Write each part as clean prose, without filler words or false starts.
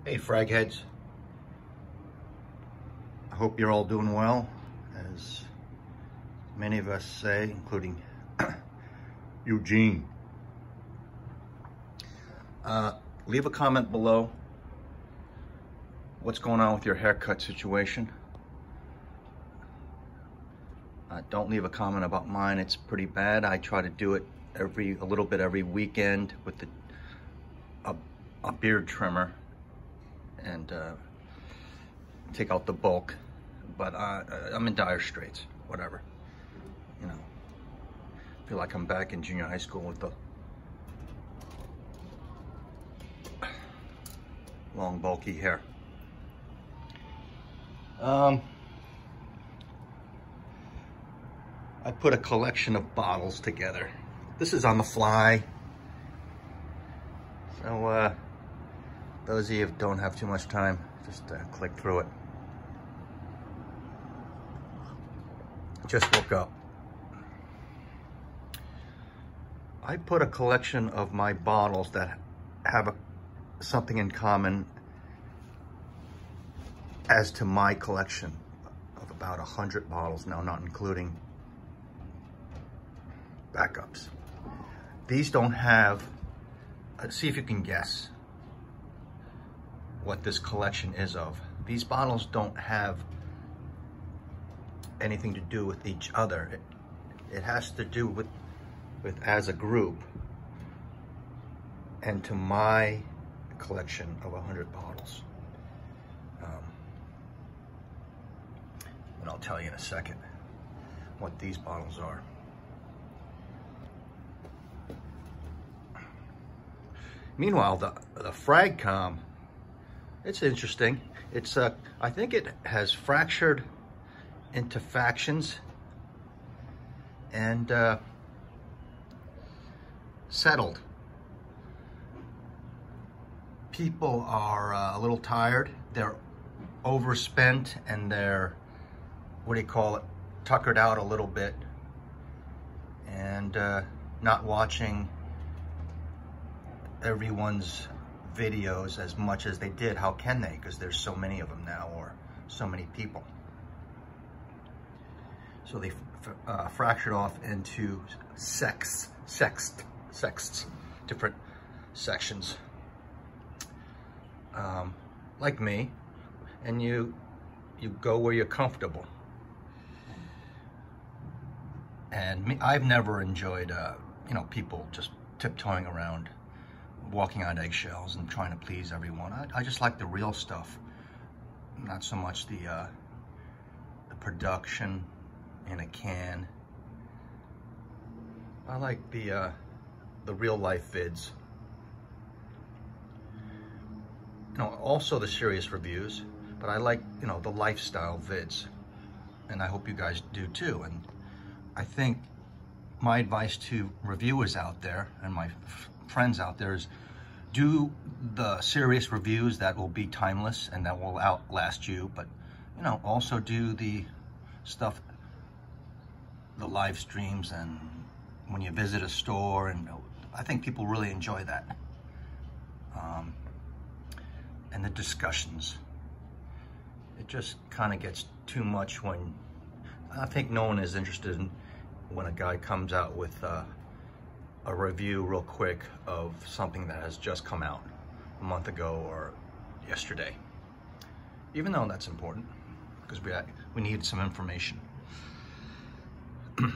Hey fragheads, I hope you're all doing well, as many of us say, including Eugene. Leave a comment below. What's going on with your haircut situation? Don't leave a comment about mine. It's pretty bad. I try to do it a little bit every weekend with a beard trimmer and take out the bulk, but I'm in dire straits. Whatever, you know. Feel like I'm back in junior high school with the long bulky hair. I put a collection of bottles together. This is on the fly, so those of you who don't have too much time, just click through it. Just woke up. I put a collection of my bottles that have something in common as to my collection of about 100 bottles now, not including backups. These don't have, see if you can guess what this collection is of. These bottles don't have anything to do with each other. It has to do with as a group and to my collection of 100 bottles. And I'll tell you in a second what these bottles are. Meanwhile, the Fragcom, it's interesting. It's I think it has fractured into factions and settled. People are a little tired. They're overspent and they're, what do you call it, tuckered out a little bit and not watching everyone's videos as much as they did. How can they? Because there's so many of them now, or so many people. So they fractured off into sects, different sections, like me, and you go where you're comfortable. And me, I've never enjoyed, you know, people just tiptoeing around, walking on eggshells and trying to please everyone. I just like the real stuff, not so much the production in a can. I like the real life vids. You know, also the serious reviews, but I like, you know, the lifestyle vids, and I hope you guys do too. And I think my advice to reviewers out there and my friends out there is do the serious reviews that will be timeless and that will outlast you, but, you know, also do the stuff, the live streams and when you visit a store, and I think people really enjoy that. And the discussions. It just kind of gets too much when, I think no one is interested in when a guy comes out with a review real quick of something that has just come out a month ago or yesterday. Even though that's important, because we need some information.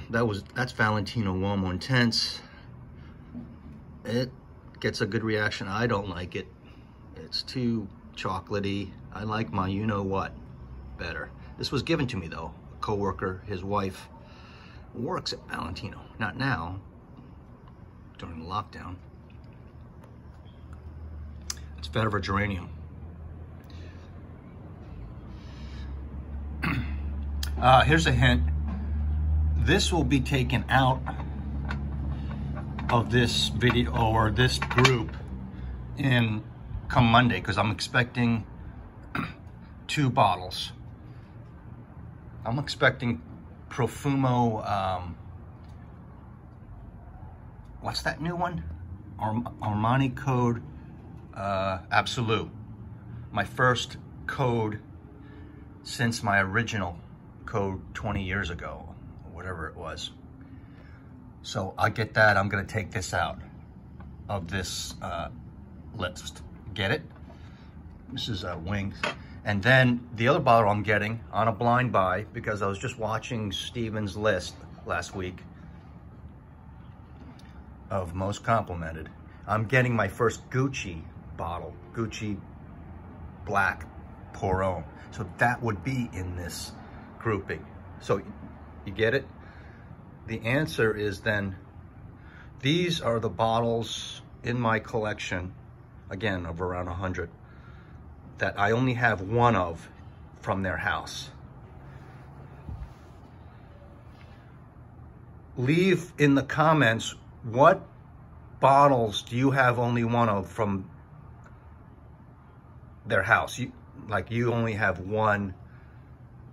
That's Valentino Uomo Intense. It gets a good reaction. I don't like it. It's too chocolatey. I like my you-know-what better. This was given to me though. A coworker, his wife, works at Valentino. Not now, during the lockdown. It's vetiver geranium. Here's a hint. This will be taken out of this video or this group come Monday, because I'm expecting 2 bottles. I'm expecting Profumo, what's that new one? Armani Code Absolute. my first code since my original code 20 years ago, or whatever it was. So I get that. I'm gonna take this out of this list. Get it? This is Wings. And then the other bottle I'm getting on a blind buy, because I was just watching Steven's list last week of most complimented. I'm getting my first Gucci bottle, Gucci Black Pour Homme. So that would be in this grouping. So you get it? The answer is then, these are the bottles in my collection, again, of around 100, that I only have one of from their house. Leave in the comments, what bottles do you have only one of from their house? You only have one.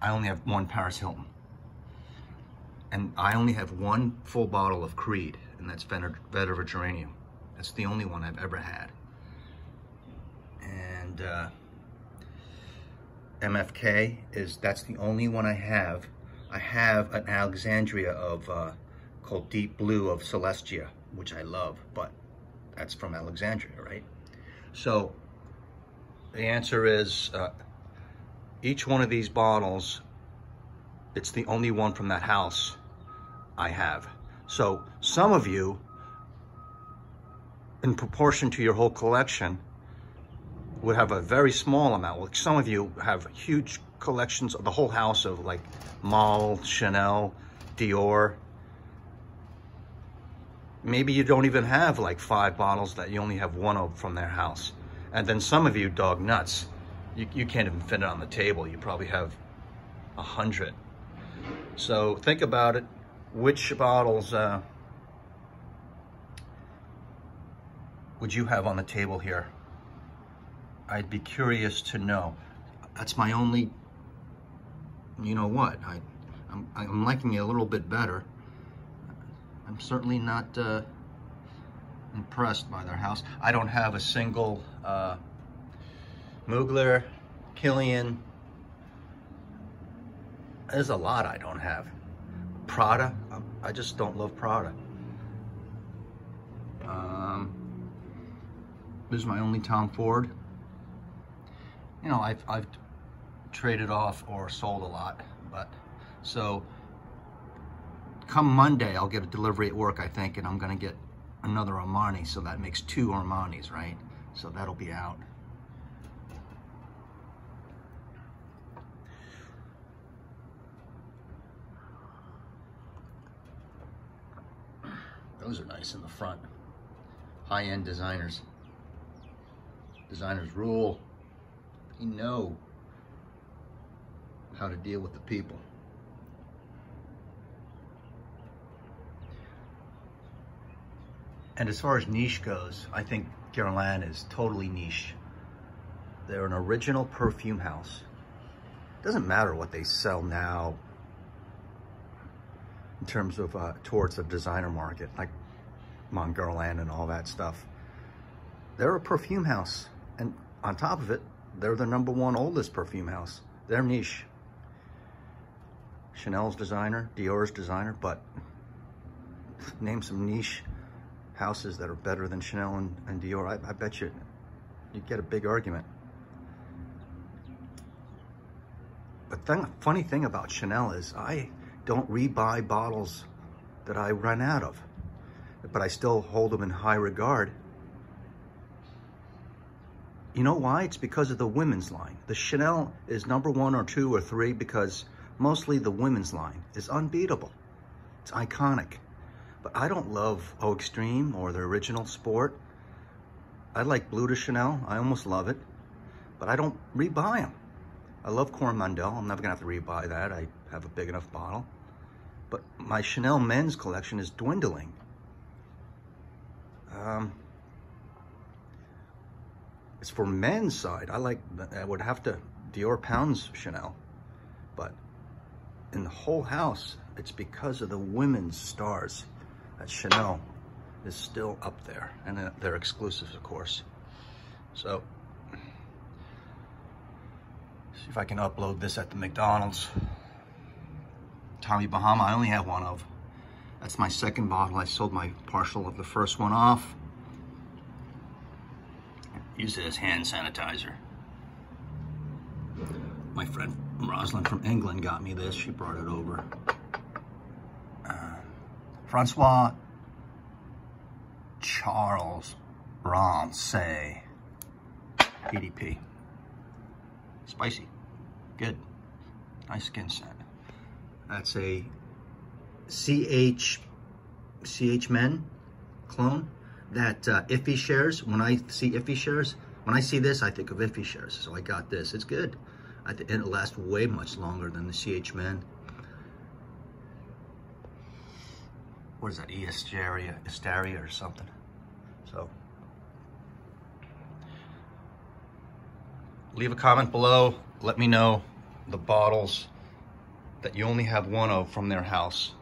I only have one Paris Hilton. And I only have one full bottle of Creed, and that's Vetiver Geranium. That's the only one I've ever had. And MFK that's the only one I have. I have an Alexandria of called Deep Blue of Celestia, which I love, but that's from Alexandria, right? So the answer is each one of these bottles, it's the only one from that house I have. So some of you, in proportion to your whole collection, would have a very small amount. Like some of you have huge collections of the whole house of like Mahalo, Chanel, Dior. Maybe you don't even have like 5 bottles that you only have one of from their house. And then some of you dog nuts. You can't even fit it on the table. You probably have 100. So think about it. Which bottles would you have on the table here? I'd be curious to know. That's my only, you know what, I'm liking it a little bit better. I'm certainly not impressed by their house. I don't have a single Mugler, Killian. There's a lot I don't have. Prada, I just don't love Prada. This is my only Tom Ford. You know, I've traded off or sold a lot, but so come Monday, I'll get a delivery at work, I think, and I'm gonna get another Armani, so that makes 2 Armanis, right? So that'll be out. Those are nice in the front. High-end designers. Designers rule. They know how to deal with the people. And as far as niche goes, I think Guerlain is totally niche. They're an original perfume house. Doesn't matter what they sell now in terms of towards the designer market, like Guerlain and all that stuff. They're a perfume house, and on top of it, they're the #1 oldest perfume house. They're niche. Chanel's designer, Dior's designer, but name some niche houses that are better than Chanel and Dior. I bet you'd get a big argument. But the funny thing about Chanel is I don't rebuy bottles that I run out of, but I still hold them in high regard. You know why? It's because of the women's line. The Chanel is #1 or 2 or 3 because mostly the women's line is unbeatable. It's iconic. But I don't love Eau Extreme or the original Sport. I like Bleu de Chanel. I almost love it. But I don't rebuy them. I love Coromandel. I'm never going to have to rebuy that. I have a big enough bottle. But my Chanel men's collection is dwindling. It's for men's side. I would have to Dior pounds Chanel. But in the whole house, it's because of the women's stars that Chanel is still up there. And they're exclusives, of course. So See if I can upload this at the McDonald's. Tommy Bahama, I only have one of. That's my second bottle. I sold my partial of the first one off. Use it as hand sanitizer. My friend Rosalind from England got me this. She brought it over. Francois Charles Rancé. PDP. Spicy. Good. Nice skin scent. That's a CH Men clone that Iffy shares. When I see Iffy shares, when I see this, I think of Iffy shares. So I got this. It's good. And it'll last way much longer than the CH Men. What is that? Hysteria or something. So leave a comment below. Let me know the bottles that you only have one of from their house.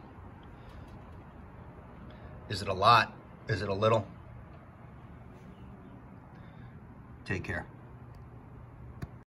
Is it a lot? Is it a little? Take care.